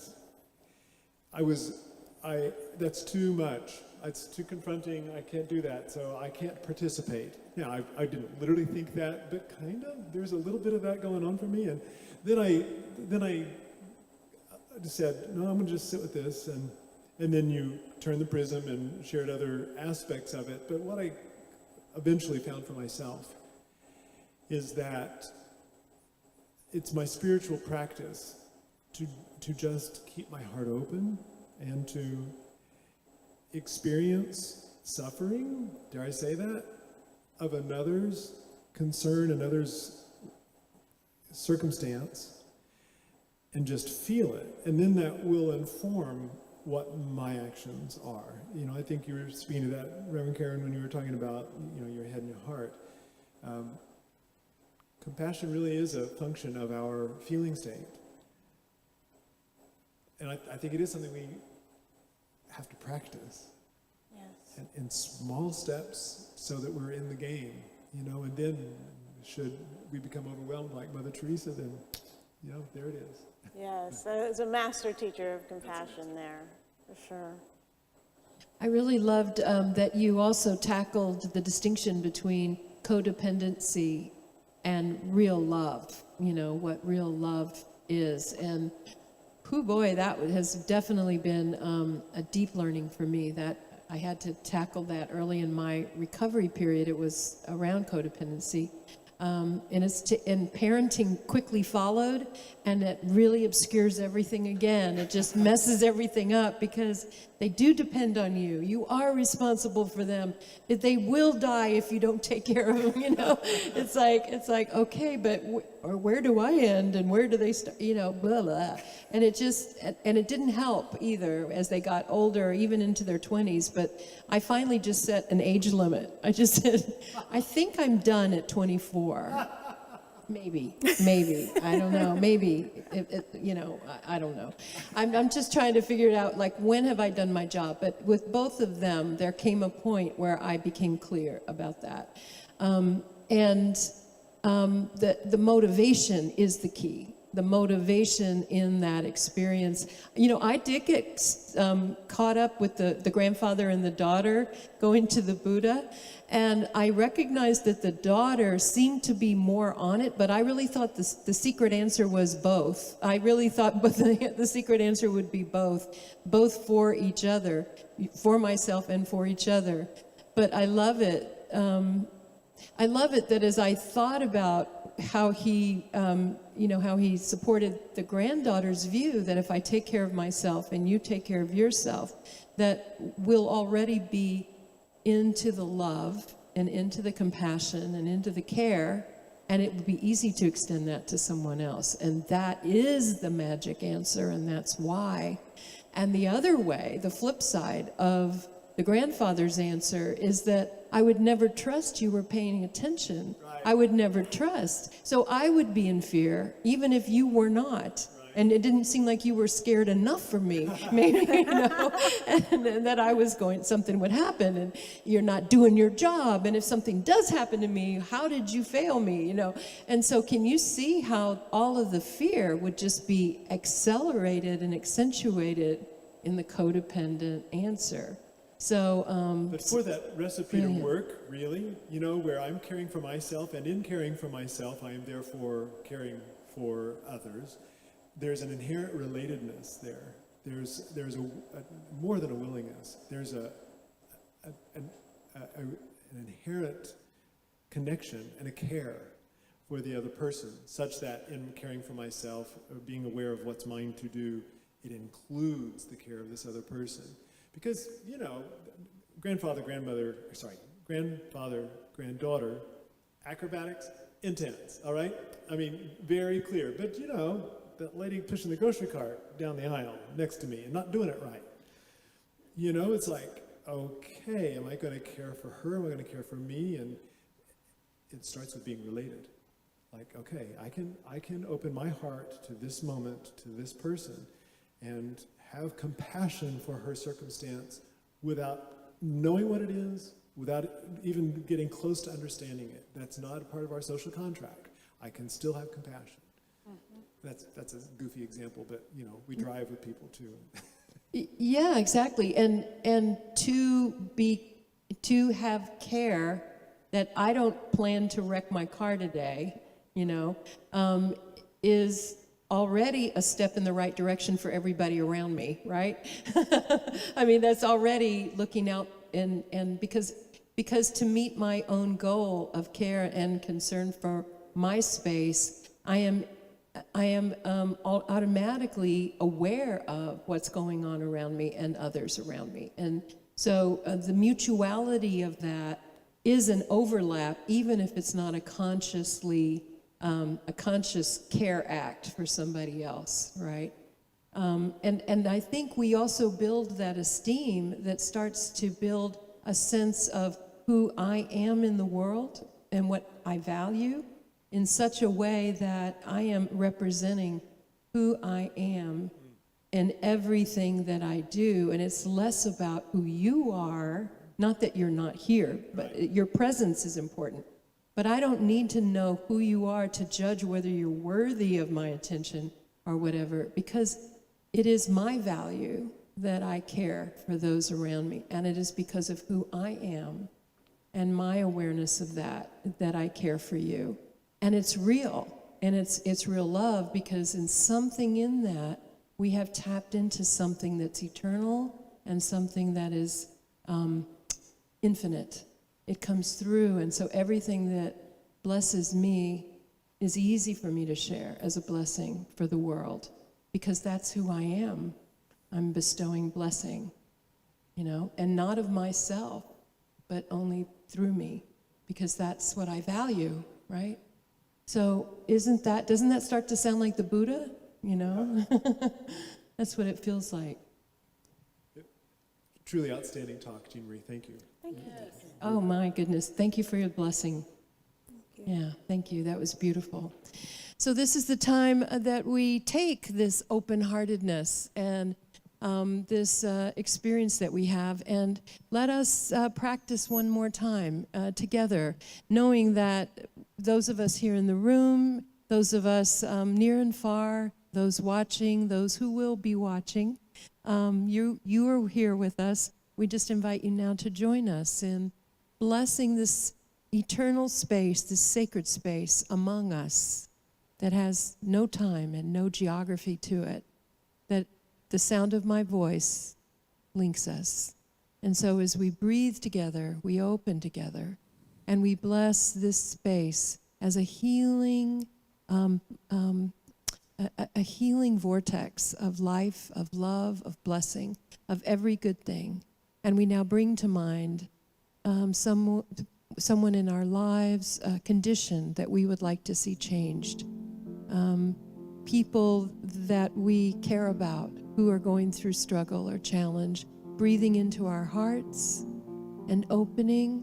that's too much. It's too confronting. I can't do that, so I can't participate. Now, I didn't literally think that, but kind of. There's a little bit of that going on for me, and then I just said, no, I'm going to just sit with this, and then you turn the prism and shared other aspects of it. But what I eventually found for myself is that it's my spiritual practice to just keep my heart open and to experience suffering, dare I say that, of another's concern, another's circumstance, and just feel it. And then that will inform what my actions are. I think you were speaking to that, Reverend Karen, when you were talking about, your head and your heart. Compassion really is a function of our feeling state. And I think it is something we have to practice. Yes. And in small steps so that we're in the game, you know, and then should we become overwhelmed like Mother Teresa, then, you know, there it is. Yes, there's a master teacher of compassion there, for sure. I really loved that you also tackled the distinction between codependency and real love, you know, what real love is. And, oh boy, that has definitely been a deep learning for me, that I had to tackle that early in my recovery period. It was around codependency. And parenting quickly followed, and it really obscures everything again. It just messes everything up because they do depend on you. You are responsible for them. They will die if you don't take care of them, you know. It's like okay, but where do I end and where do they start, you know, blah, blah. And it didn't help either as they got older, even into their 20s. But I finally just set an age limit. I just said, I think I'm done at 24. Maybe, I don't know, maybe, you know, I don't know. I'm just trying to figure it out, like, when have I done my job? But with both of them, there came a point where I became clear about that. The motivation is the key. The motivation in that experience. You know, I did get caught up with the grandfather and the daughter going to the Buddha, and I recognized that the daughter seemed to be more on it, but I really thought the secret answer was both. I really thought the secret answer would be both for each other, for myself and for each other. But I love it. I love it that as I thought about how he, how he supported the granddaughter's view that if I take care of myself and you take care of yourself, that we'll already be into the love and into the compassion and into the care, and it would be easy to extend that to someone else. And that is the magic answer, and that's why. And the other way, the flip side of the grandfather's answer, is that I would never trust you were paying attention. Right. I would never trust. So I would be in fear, even if you were not. Right. And it didn't seem like you were scared enough for me, maybe, you know, and that something would happen, and you're not doing your job. And if something does happen to me, how did you fail me, you know? And so can you see how all of the fear would just be accelerated and accentuated in the codependent answer? So, but for that recipe to work, really, you know, where I'm caring for myself, and in caring for myself, I am therefore caring for others. There's an inherent relatedness there. There's a more than a willingness. There's an inherent connection and a care for the other person, such that in caring for myself, being aware of what's mine to do, it includes the care of this other person. Because, you know, grandfather, granddaughter, acrobatics, intense, all right? I mean, very clear. But, you know, that lady pushing the grocery cart down the aisle next to me and not doing it right. You know, it's like, okay, am I going to care for her? Am I going to care for me? And it starts with being related. Like, okay, I can open my heart to this moment, to this person, and have compassion for her circumstance without knowing what it is, without even getting close to understanding it. That's not a part of our social contract. I can still have compassion. Mm-hmm. That's a goofy example, but you know, we drive with people too. Yeah, exactly. And to have care that I don't plan to wreck my car today, you know, is already a step in the right direction for everybody around me, right? I mean, that's already looking out, and because to meet my own goal of care and concern for my space, I am automatically aware of what's going on around me and others around me. And so the mutuality of that is an overlap, even if it's not a conscious care act for somebody else, right? And I think we also build that esteem that starts to build a sense of who I am in the world and what I value in such a way that I am representing who I am in everything that I do. And it's less about who you are, not that you're not here, but your presence is important. But I don't need to know who you are to judge whether you're worthy of my attention or whatever, because it is my value that I care for those around me. And it is because of who I am and my awareness of that I care for you. And it's real. And it's real love, because in something in that, we have tapped into something that's eternal and something that is infinite. It comes through, and so everything that blesses me is easy for me to share as a blessing for the world, because that's who I am. I'm bestowing blessing, and not of myself, but only through me, because that's what I value, right? So doesn't that start to sound like the Buddha, That's what it feels like. Truly outstanding talk, Jeanmarie. Thank you. Thank you. Oh my goodness, thank you for your blessing. Yeah, thank you, that was beautiful. So this is the time that we take this open-heartedness and this experience that we have, and let us practice one more time together, knowing that those of us here in the room, those of us near and far, those watching, those who will be watching, you are here with us. We just invite you now to join us in blessing this eternal space, this sacred space among us that has no time and no geography to it, that the sound of my voice links us. And so as we breathe together, we open together, and we bless this space as a healing, a healing vortex of life, of love, of blessing, of every good thing. And we now bring to mind someone in our lives, a condition that we would like to see changed. People that we care about who are going through struggle or challenge, breathing into our hearts and opening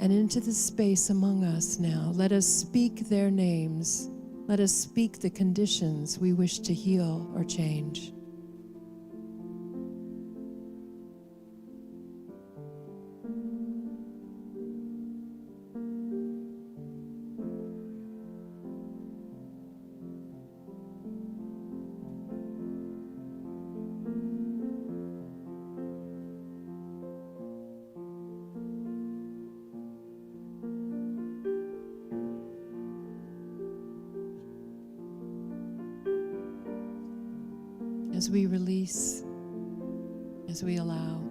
and into the space among us now. Let us speak their names. Let us speak the conditions we wish to heal or change. As we release, as we allow,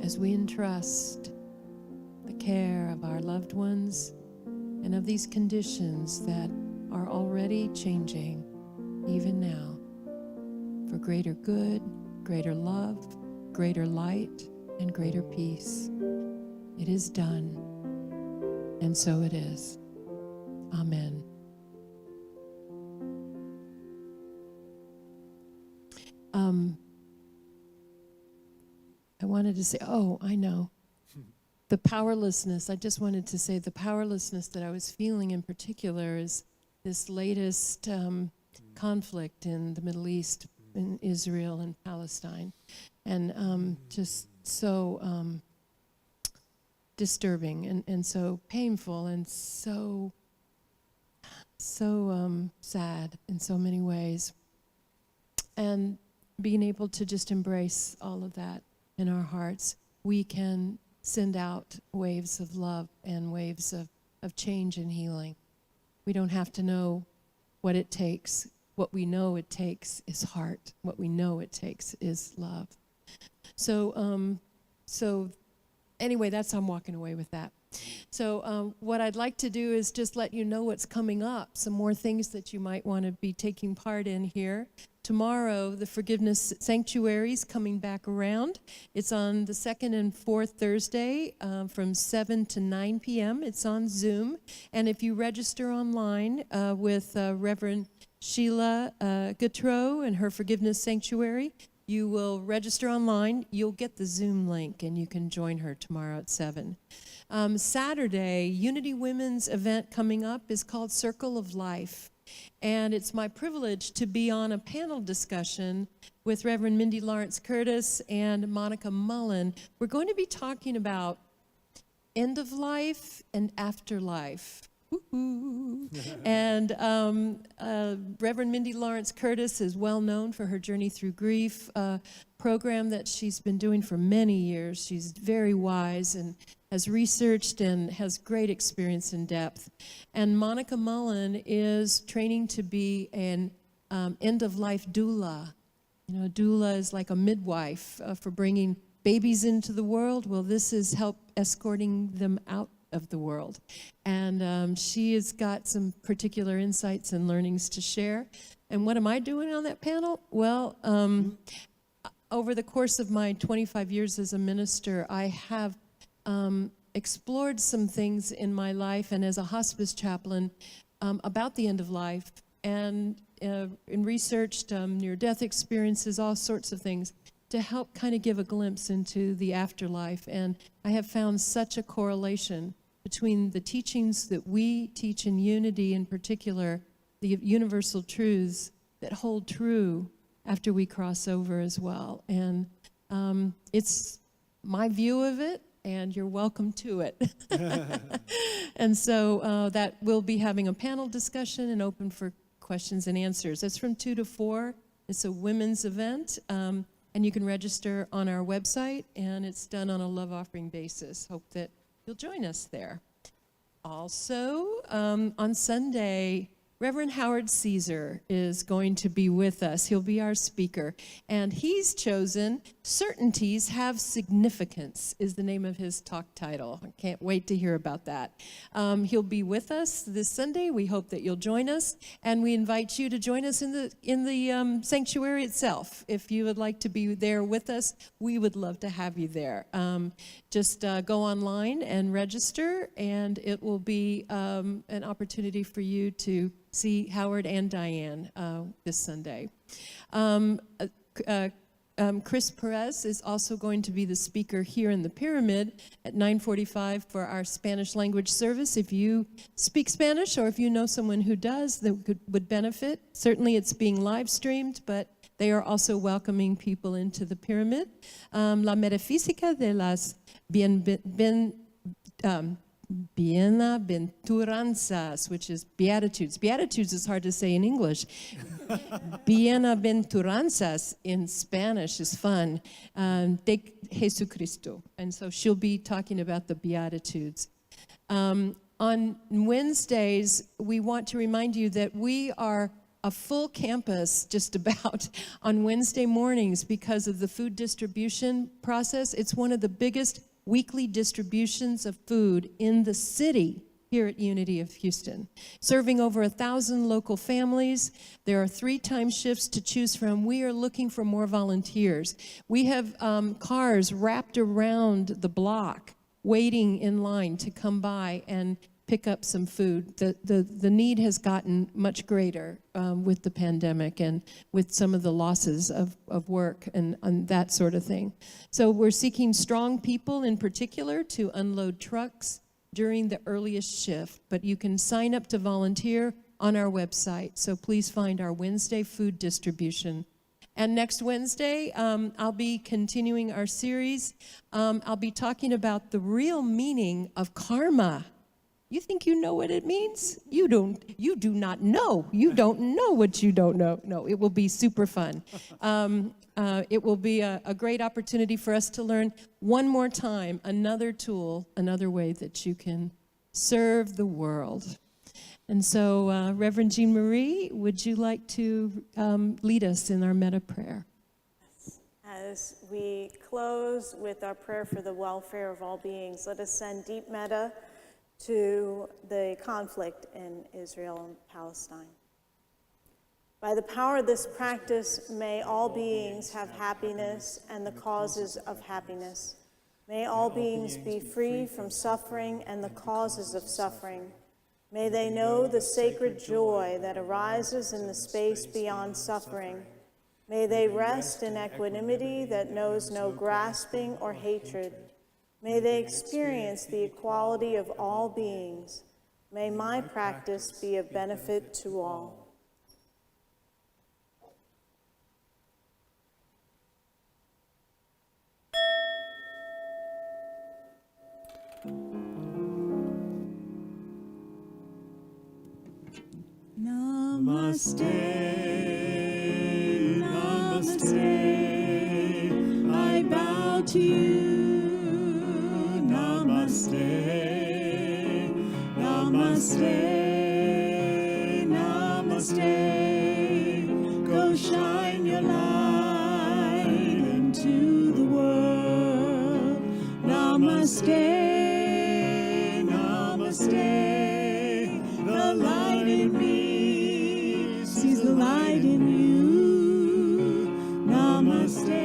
as we entrust the care of our loved ones and of these conditions that are already changing, even now, for greater good, greater love, greater light, and greater peace. It is done, and so it is. Amen. I wanted to say, I know. The powerlessness, I just wanted to say the powerlessness that I was feeling in particular is this latest conflict in the Middle East, in Israel and Palestine. And just so disturbing and so painful and so sad in so many ways. And being able to just embrace all of that in our hearts, we can send out waves of love and waves of change and healing. We don't have to know what it takes. What we know it takes is heart. What we know it takes is love. So anyway, that's how I'm walking away with that. So what I'd like to do is just let you know what's coming up, some more things that you might want to be taking part in here. Tomorrow, the Forgiveness Sanctuary is coming back around. It's on the second and fourth Thursday from 7 to 9 p.m. It's on Zoom. And if you register online with Reverend Sheila Gautreau and her Forgiveness Sanctuary, you will register online. You'll get the Zoom link, and you can join her tomorrow at 7. Saturday, Unity Women's event coming up is called Circle of Life. And it's my privilege to be on a panel discussion with Reverend Mindy Lawrence Curtis and Monica Mullen. We're going to be talking about end of life and afterlife. And Reverend Mindy Lawrence Curtis is well known for her Journey Through Grief program that she's been doing for many years. She's very wise and has researched and has great experience in depth. And Monica Mullen is training to be an end-of-life doula. You know, doula is like a midwife for bringing babies into the world. Well, this is help escorting them out of the world. And she has got some particular insights and learnings to share. And what am I doing on that panel? Well, over the course of my 25 years as a minister, I have explored some things in my life and as a hospice chaplain about the end of life and researched near-death experiences, all sorts of things, to help kind of give a glimpse into the afterlife. And I have found such a correlation between the teachings that we teach in unity, in particular, the universal truths that hold true after we cross over as well. And it's my view of it, and you're welcome to it. And so that we'll be having a panel discussion and open for questions and answers. It's from 2 to 4. It's a women's event. And you can register on our website, and it's done on a love offering basis. Hope that you'll join us there. Also, on Sunday, Reverend Howard Caesar is going to be with us. He'll be our speaker. And he's chosen Certainties Have Significance is the name of his talk title. I can't wait to hear about that. He'll be with us this Sunday. We hope that you'll join us. And we invite you to join us in the sanctuary itself. If you would like to be there with us, we would love to have you there. Just go online and register, and it will be an opportunity for you to see Howard and Diane this Sunday. Chris Perez is also going to be the speaker here in the Pyramid at 9:45 for our Spanish language service. If you speak Spanish or if you know someone who does that would benefit, certainly it's being live streamed, but they are also welcoming people into the Pyramid. La metafísica de las bienaventuranzas, which is Beatitudes. Beatitudes is hard to say in English. Bienaventuranzas in Spanish is fun. De Jesucristo. And so she'll be talking about the Beatitudes. On Wednesdays, we want to remind you that we are a full campus just about on Wednesday mornings because of the food distribution process. It's one of the biggest weekly distributions of food in the city here at Unity of Houston, serving over 1,000 local families. There are 3 time shifts to choose from. We are looking for more volunteers. We have cars wrapped around the block waiting in line to come by and pick up some food. The need has gotten much greater with the pandemic and with some of the losses of work and that sort of thing. So we're seeking strong people in particular to unload trucks during the earliest shift, but you can sign up to volunteer on our website. So please find our Wednesday food distribution. And next Wednesday, I'll be continuing our series. I'll be talking about the real meaning of karma. You think you know what it means? You don't. You do not know. You don't know what you don't know. No, it will be super fun. It will be a great opportunity for us to learn one more time another tool, another way that you can serve the world. And so, Reverend Jeanmarie, would you like to lead us in our metta prayer? As we close with our prayer for the welfare of all beings, let us send deep metta to the conflict in Israel and Palestine. By the power of this practice, may all beings have happiness and the causes of happiness. May all beings be free from suffering and the causes of suffering. May they know the sacred joy that arises in the space beyond suffering. May they rest in equanimity that knows no grasping or hatred. May they experience the equality of all beings. May my practice be of benefit to all. Namaste, namaste, I bow to you. Namaste, namaste, namaste. Go shine your light into the world. Namaste, namaste, the light in me sees the light in you. Namaste,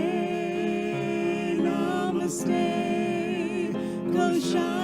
namaste, go shine